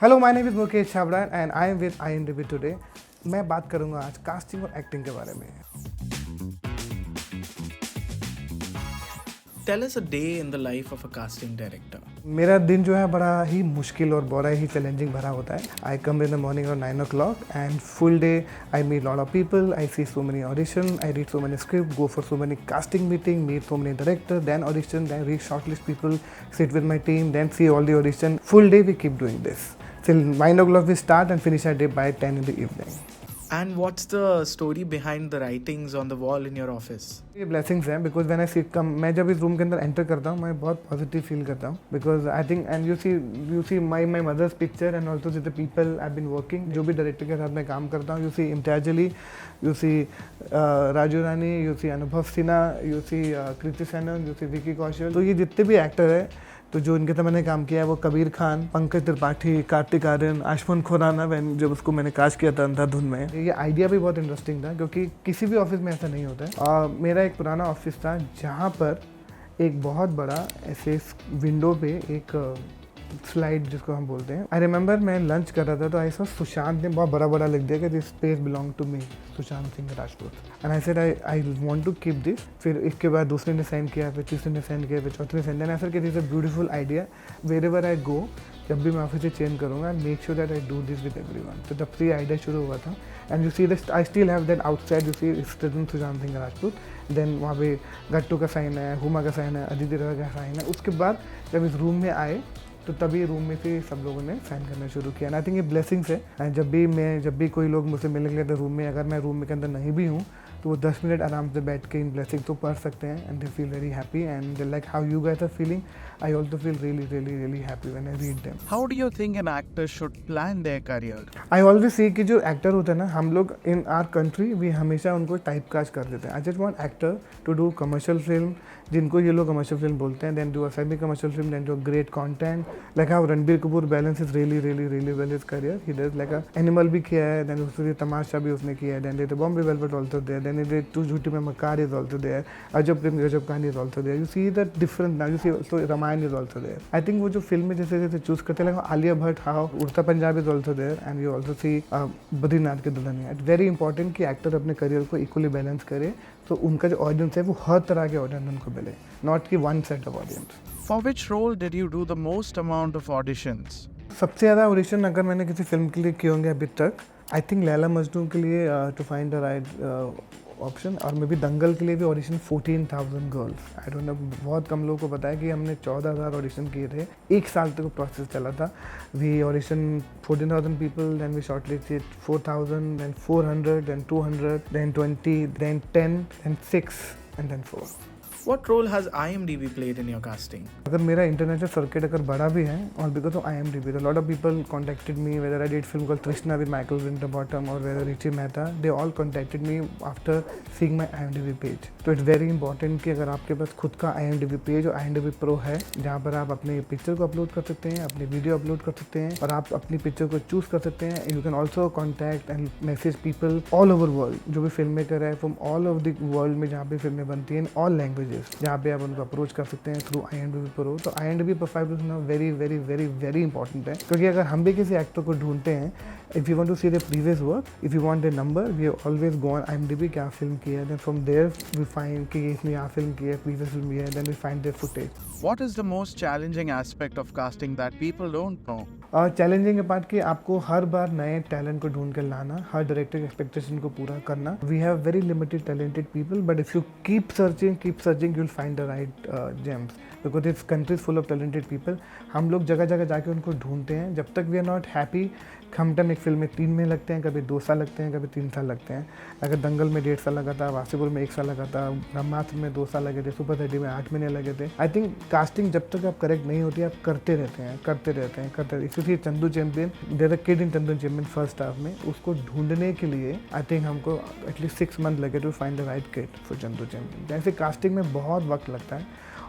Hello, my name is Mukesh Chhabra and I am with IMDb today. मैं बात करूंगा आज कास्टिंग और एक्टिंग के बारे में। Tell us a day in the life of a casting director. मेरा दिन जो है बड़ा ही मुश्किल और बड़ा ही चैलेंजिंग भरा होता है। आई कम इन द मॉर्निंग और 9 o'clock and full day I meet lot of people, I see so many audition, I read so many script, go for so many casting meeting, meet so many director, then audition, then read shortlist people, sit with my team, then see all the audition. Full day we keep doing this till 9 o'clock we start and finish our day by 10 in the evening. And what's the story behind the writings on the wall in your office? ये blessings हैं because when I सी कम, मैं जब इस room के अंदर enter करता हूँ मैं बहुत पॉजिटिव फील करता हूँ because I think and you see my mother's picture and also the people I been working, जो भी डायरेक्टर के साथ मैं काम करता हूँ। You see Imtiaz Ali, you see Raju Rani, you see Anubhav Sinha, you see Kriti Sanon, you see Vicky Kaushal. तो ये जितने भी एक्टर हैं तो जो इनके साथ मैंने काम किया है वो कबीर खान, पंकज त्रिपाठी, कार्तिक आर्यन, आयुष्मान खुराना, जब उसको मैंने कास्ट किया था अंधाधुन में। ये आइडिया भी बहुत इंटरेस्टिंग था क्योंकि किसी भी ऑफिस में ऐसा नहीं होता है। मेरा एक पुराना ऑफिस था जहाँ पर एक बहुत बड़ा ऐसे विंडो पे एक स्लाइड जिसको हम बोलते हैं। आई रिमेंबर मैं लंच कर रहा था तो आई सॉ सुशांत ने बहुत बड़ा लिख दिया कि this space belong to me, Sushant Singh Rajput, and I said I want to keep this. फिर इसके बाद दूसरे ने सेंड किया, फिर तीसरे ने सेंड किया, फिर चौथे ने सेंड, देन आई सेड कि this is a beautiful idea, wherever I go, जब भी मैं ऑफिस से चेंज करूँगा, make sure that I do this with everyone. तो तब से ये आइडिया शुरू हुआ था। And you see this, I still have that outside, you see Sushant Singh Rajput, then वहाँ पे गट्टू का साइन है, हुमा का साइन है, अदिति रॉय का साइन है। उसके बाद जब इस रूम में आए तो तभी रूम में से सब लोगों ने साइन करना शुरू किया। आई थिंक ये ब्लेसिंग्स है। एंड जब भी कोई लोग मुझसे मिलने के लिए रूम में, अगर मैं रूम के अंदर नहीं भी हूँ तो वो 10 मिनट आराम से बैठ के इन ब्लेसिंग तो पढ़ सकते हैं and they feel very happy and they like how you guys are feeling. I also feel really happy when I read them. How do you think an actor should plan their career? I always see कि जो actor होता है ना, हम लोग इन our country भी हमेशा उनको टाइप कास्ट कर देते हैं। I just want actor to do commercial film, जिनको ये लोग कमर्शियल फिल्म बोलते हैं, then do a semi commercial film, then do great content, like how Ranbir Kapoor balance is really well his career. He does like Animal भी किया है, then उसके तमाशा भी उसने किया है, then they Bombay Velvet also there, then they Tu Jhoothi Main मकार इज आल्सो देयर, अजब Prem Gajab Kahani is also there. You see that different now, you see तो Ramayan is also there. I think वो जो फिल्म जैसे जैसे चूज करते हैं, Alia Bhatt, how Udta Punjab is also there, and you also see Badrinath Ki Dulhania. It's very important कि actor अपने करियर को इक्वली बैलेंस करे, तो उनका जो ऑडियंस है वो हर तरह के ऑडियंस उनको मिले, नॉट कि one set of audience. For which role did you do the most amount of auditions? सबसे ज़्यादा ऑडिशन अगर मैंने किसी फिल्म के लिए किए होंगे अभी तक, आई थिंक लैला मजनू के लिए to find the right option, और मे बी दंगल के लिए भी audition 14,000 girls. I don't know, बहुत कम लोगों को पता है कि हमने 14,000 ऑडिशन किए थे। एक साल तक प्रोसेस चला था। We audition 14,000 people, then we shortlisted 4,000, then 400, then 200, then 20, then 10, then 6 and then 4। What role has IMDb played in your casting? अगर मेरा इंटरनेशनल सर्किट अगर बड़ा भी है और बिकॉज ऑफ IMDb, तो lot of people contacted me whether I did film called Trishna with Michael Winterbottom और whether Richie Mehta, they all contacted me after seeing my IMDb page. तो इट्स वेरी इंपॉर्टेंट कि अगर आपके पास खुद का IMDb पेज और IMDb प्रो है, जहाँ पर आप अपने पिक्चर को अपलोड कर सकते हैं, अपनी वीडियो अपलोड कर सकते हैं, और आप अपनी पिक्चर को चूज कर सकते हैं। You can also contact and message people all over world, जो भी फिल्म मेकर है from all over the world में, जहाँ पे फिल्में बनती हैं इन ऑल लैंग्वेजेस, जहाँ पे आप उनको अप्रोच कर सकते हैं थ्रू IMDb प्रो। तो IMDb प्रोफाइल होना वेरी इंपॉर्टेंट है, क्योंकि अगर हम भी किसी एक्टर को ढूंढते हैं, if you want to see the previous work, if you want the number, we always go on IMDb क्या फिल्म की है, then from there we find कि इसने यहाँ फिल्म की है, प्रीवियस फिल्म की है, then we find their footage. What is the most challenging aspect of casting that people don't know? Challenging part कि आपको हर बार नए टैलेंट को ढूंढ कर लाना, हर डायरेक्टर एक्सपेक्टेशन को पूरा करना। We have very limited talented people, but if you keep searching you will find the right gems, because it's country full of talented people. हम लोग जगह जगह जाके उनको ढूंढते हैं। जब तक वी आर नॉट हैप्पी, हम टाइम एक फिल्म में 3 महीने लगते हैं, कभी 2 साल लगते हैं, कभी 3 साल लगते हैं। अगर दंगल में 1.5 साल लगा था, वासेपुर में 1 साल लगा था, ब्रह्मास्त्र में 2 साल लगे थे, सुपर 30 में 8 महीने लगे थे। आई थिंक कास्टिंग जब तक आप करेक्ट नहीं होती, आप करते रहते हैं। इसी Chandu Champion, there a kid in Chandu Champion first half में, उसको ढूंढने के लिए आई थिंक हमको एटलीस्ट 6 मंथ लगे to find the right kid for Chandu Champion. ऐसे कास्टिंग में बहुत वक्त लगता है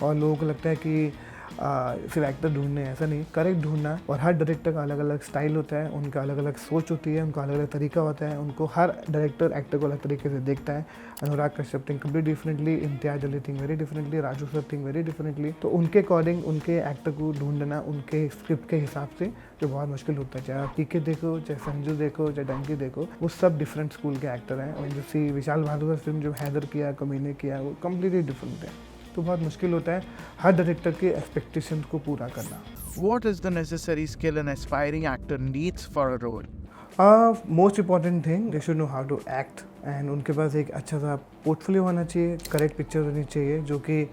और लोगों को लगता है कि सिर्फ एक्टर ढूंढने ऐसा नहीं, करेक्ट ढूंढना। और हर डायरेक्टर का अलग अलग स्टाइल होता है, उनका अलग अलग सोच होती है, उनका अलग अलग तरीका होता है, उनको हर डायरेक्टर एक्टर को अलग तरीके से देखता है। Anurag Kashyap think complete differently, Imtiaz Ali think very differently, Raju sir think very differently. तो उनके अकॉर्डिंग उनके एक्टर को ढूंढना उनके स्क्रिप्ट के हिसाब से जो बहुत मुश्किल होता है। चाहे आप पीके देखो, चाहे संजू देखो, चाहे डंकी देखो, वो सब डिफरेंट स्कूल के एक्टर हैं। और जैसे विशाल बहादुर फिल्म जो हैदर किया, कमीने किया, वो कम्प्लीटली डिफरेंट है। तो बहुत मुश्किल होता है हर डायरेक्टर के एक्सपेक्टेशंस को पूरा करना। What is the necessary skill an aspiring actor needs for a role? Most important thing they should know how to act, and उनके पास एक अच्छा सा पोर्टफोलियो होना चाहिए, करेक्ट पिक्चर होनी चाहिए जो कि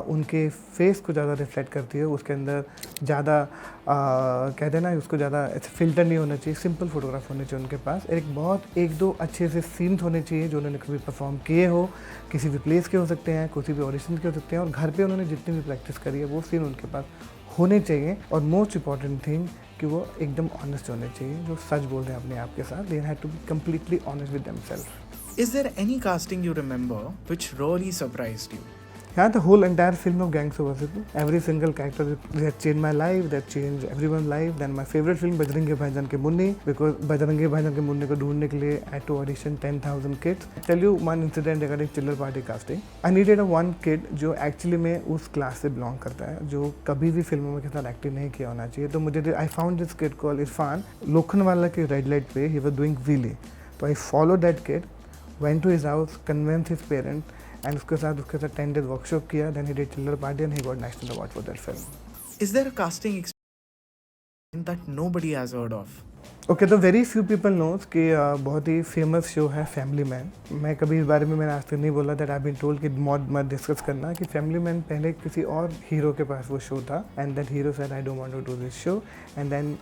उनके फेस को ज़्यादा रिफ्लेक्ट करती है। उसके अंदर ज़्यादा कहते हैं ना, उसको ज़्यादा फिल्टर नहीं होना चाहिए, सिंपल फोटोग्राफ होने चाहिए उनके पास। एक दो अच्छे से सीन्स होने चाहिए जो उन्होंने कभी परफॉर्म किए हो, किसी भी प्लेस के हो सकते हैं, किसी भी ऑडिशन के हो सकते हैं, और घर पे उन्होंने जितनी भी प्रैक्टिस करी है वो सीन उनके पास होने चाहिए। और मोस्ट इम्पॉर्टेंट थिंग कि वो एकदम ऑनेस्ट होने चाहिए, जो सच बोल रहे हैं अपने आप के साथ। They have to be completely honest with themselves. Is there any casting you remember which really surprised you? Yeah, the whole entire film of Gangs of Wasseypur, every single character that changed my life, that changed everyone's life. Then my favorite film Bajrangi भाईजान के Munni, because Bajrangi भाईजान के मुन्नी को ढूंढने के लिए I had to audition 10,000 kids. Tell you one incident regarding chiller party casting. I needed a one kid जो actually में उस क्लास से बिलोंग करता है, जो कभी भी फिल्मों में के साथ एक्टिंग नहीं किया होना चाहिए। तो मुझे I found this kid called Irfan, Lokhandwala के रेड लाइट पे he was doing wheelie. तो I followed that kid, went to his house, convinced his parents, and उसके साथ 10 days वर्कशॉप किया। then he did chiller party and he got national award for that film. Is there a casting experience that nobody has heard of? Okay, तो very few people knows कि बहुत ही famous show है family man. मैं कभी इस बारे में मैंने आज तक नहीं बोला, दैट आई बीन टोल्ड कि मत डिस्कस करना कि फैमिली मैन पहले किसी और हीरो के पास वो शो था, and that hero said I don't want to do this show, and then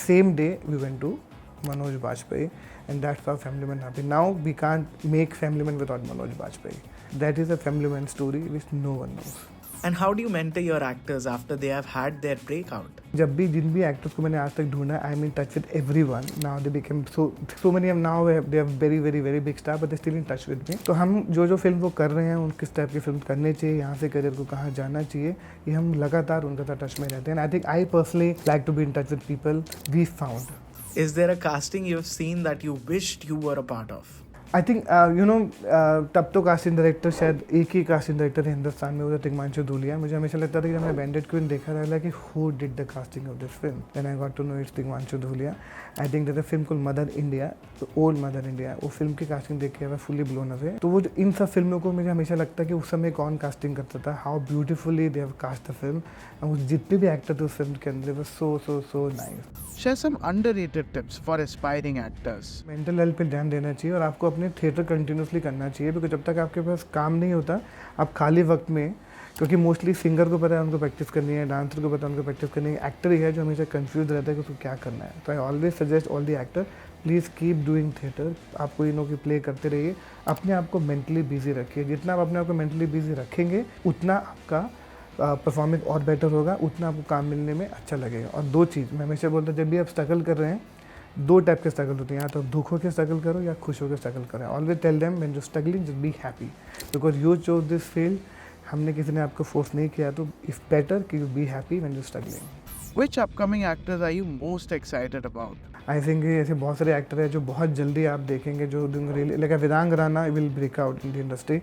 same day we went to Manoj Bajpayee, and that's how Family Man happened. Now we can't make Family Man without Manoj Bajpayee. That is a Family Man story which no one knows. And how do you mentor your actors after they have had their breakout? जब भी जिन भी actors को मैंने आज तक ढूंढा, I am in touch with everyone. Now they become so many, now they are very very very big star, but they still in touch with me. तो हम जो फिल्म वो कर रहे हैं, उन किस टाइप की फिल्म करनी चाहिए, यहाँ से करियर को कहाँ जाना चाहिए, ये हम लगातार उनके साथ टच में रहते हैं। I think I personally like to be in touch with people we found. Is there a casting you've seen that you wished you were a part of? I think तब तो कास्टिंग डायरेक्टर शायद एक ही casting director है हिंदुस्तान में, वो तिग्मांशु धूलिया। मुझे हमेशा लगता था कि जब मैंने बैंडेड क्वीन देखा था कि who did the casting of this film, then I got to know it's Tigmanshu Dhulia. I think that the film called Mother India, old Mother India, वो फिल्म की कास्टिंग देख के मैं फुली ब्लोन अवे। तो वो इन सब फिल्मों को मुझे हमेशा लगता है कि उस समय कौन कास्टिंग करता था, how beautifully they have cast the film, और जितने भी एक्टर थे उस फिल्म के अंदर वो so nice. Share some underrated tips for aspiring actors. Mental health पे ध्यान देना चाहिए, और आपको अपने थिएटर कंटिन्यूसली करना चाहिए, बिकॉज जब तक आपके पास काम नहीं होता, आप खाली वक्त में, क्योंकि मोस्टली सिंगर को पता है उनको प्रैक्टिस करनी है, डांसर को पता है उनको प्रैक्टिस करनी है, एक्टर ही है जो हमेशा कंफ्यूज रहता है कि उसको क्या करना है। तो I always suggest all the actor, please keep doing theatre. आप कोई नो की प्ले करते रहिए, अपने आप को मेंटली बिजी रखिए। जितना आप अपने आप को मेंटली बिजी रखेंगे, उतना आपका परफॉर्मेंस और बेटर होगा, उतना आपको काम मिलने में अच्छा लगेगा। और दो चीज़ मैं हमेशा बोलता हूँ, जब भी आप स्ट्रगल कर रहे हैं, दो टाइप के स्ट्रगल होते हैं, या तो आप दुख होकर स्ट्रगल करो या खुश होकर स्ट्रगल करें। Always tell them when you struggling just be happy, because you chose this field. हमने किसी ने आपको फोर्स नहीं किया, तो इट्स बेटर कि you be happy when you struggling. Which upcoming actors are you most excited about? I think ऐसे बहुत सारे एक्टर हैं जो बहुत जल्दी आप देखेंगे, जो really like Vidang Rana will break out in the industry.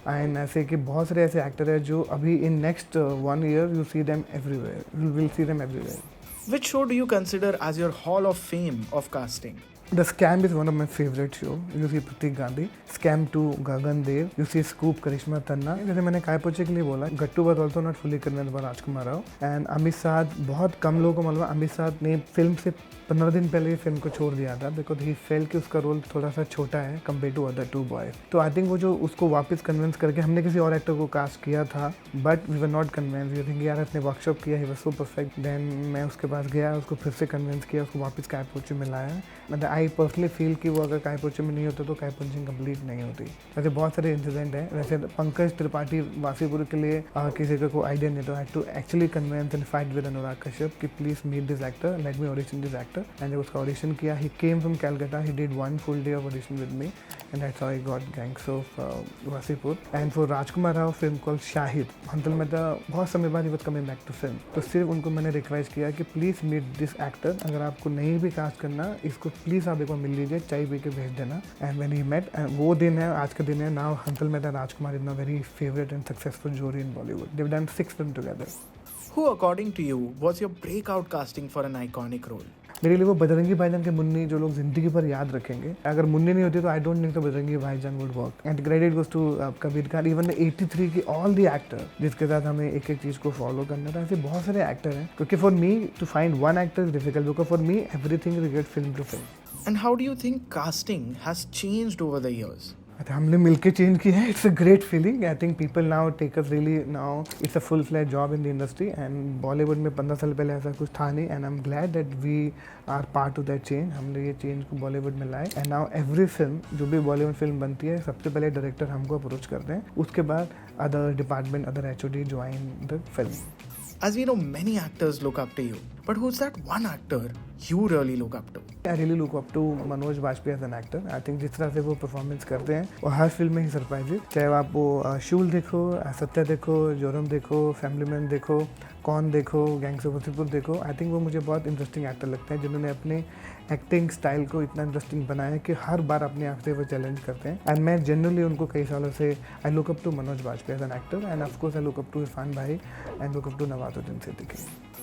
And ऐसे कि बहुत सारे ऐसे एक्टर हैं जो अभी in next 1 year you see them everywhere, you will see them everywhere. Which show do you consider as your hall of fame of casting? The Scam is one of my favorite show. You see Pratik Gandhi, Scam 2 Gagan Dev, you see Scoop Karishma Tanna। जैसे मैंने काय पोचे के लिए बोला, गट्टू was also not fully convinced by Rajkumar Rao, and Amit Sadh, बहुत कम लोगों को मालूम, अमित साध ने फिल्म से 15 दिन पहले ही फिल्म को छोड़ दिया था, बिकॉज ही फेल कि उसका रोल थोड़ा सा छोटा है कंपेयर टू अदर 2 बॉयज। तो आई थिंक वो जो उसको वापस कन्विंस करके, हमने किसी और एक्टर को कास्ट किया था, but we were not convince. You think यार अपने वर्कशॉप किया, he was so perfect. Then मैं उसके पास गया, उसको फिर से कन्विंस किया, उसको वापस काय पोचे में लाया। मतलब आई पर्सनली फील कि वो अगर काय पोचिंग में नहीं होता तो काय पोचिंग कंप्लीट नहीं होती। वैसे बहुत सारे इंसिडेंट हैं, वैसे पंकज त्रिपाठी वासीपुर के लिए किसी का कोई आइडिया नहीं था, had to actually convince and fight with Anurag Kashyap कि please meet this actor, let me audition this actor. And जब उसका ऑडिशन किया, he came from Calcutta, he did 1 full day of audition with me and that's how I got Gangs of Wasseypur. And for Rajkumar Rao film called Shahid, Hansal Mehta बहुत समय बाद ही was coming back to film, तो सिर्फ उनको मैंने request किया कि please meet this actor, अगर आपको नहीं भी कास्ट करना इसको प्लीज़ आप एक बार मिल लीजिए, चाय पी के भेज देना। एंड व्हेन ही मेट, वो दिन है, आज का दिन है, now Hansal Mehta Rajkumar is now very favourite and successful जोड़ी in Bollywood, they have done 6 films together. Who, according to you, was your breakout casting for an iconic role? मेरे लिए वो बजरंगी भाईजान के मुन्नी जो लोग जिंदगी भर याद रखेंगे। अगर मुन्नी नहीं होती तो आई डोंट थिंक तो Bajrangi Bhaijaan would work. And credit goes to Kabir Khan, even 83 की ऑल द एक्टर जिसके साथ हमें एक एक चीज़ को फॉलो करना था। ऐसे बहुत सारे एक्टर हैं, क्योंकि for me to find one actor is difficult, because for me everything related film to film. And how do you think casting has changed over the years? हमने मिलके चेंज किया है, it's a great feeling. I think people now take us really, now it's a full flat job in the industry and Bollywood में 15 साल पहले ऐसा कुछ था नहीं, and I am glad that we are part of that change. हमने ये change को बॉलीवुड में लाए, एंड नाउ एवरी फिल्म जो भी बॉलीवुड फिल्म बनती है, सबसे पहले डायरेक्टर हमको अप्रोच करते हैं, उसके बाद other department, other HOD join the film. As we know, many actors look up to you, but who's that one actor you really look up to? I really look up to Manoj Vajpayee as an actor. I think जिस तरह से वो performance करते हैं वो हर film में ही surprise, चाहे आप वो शूल देखो, सत्या देखो, जोरम देखो, फैमिली मैन देखो, कौन देखो, गैंग्स ऑफ वासेपुर देखो। आई थिंक वो मुझे बहुत इंटरेस्टिंग एक्टर लगते हैं जिन्होंने अपने एक्टिंग स्टाइल को इतना इंटरेस्टिंग बनाया कि हर बार अपने आप से वो चैलेंज करते हैं। एंड मैं जनरली उनको कई सालों से I look up to Manoj Vajpayee as an actor, and of course I look up to Irrfan bhai and look up to Nawazuddin Siddiqui.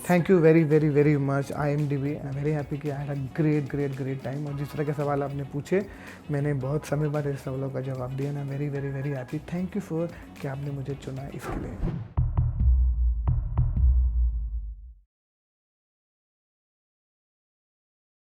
Thank you very very very much IMDb, I am very happy कि I had a great time. और जिस तरह के सवाल आपने पूछे, मैंने बहुत समय बाद इस सवालों का जवाब दिया, and I am very very very happy. Thank you for कि आपने मुझे चुना इसके लिए।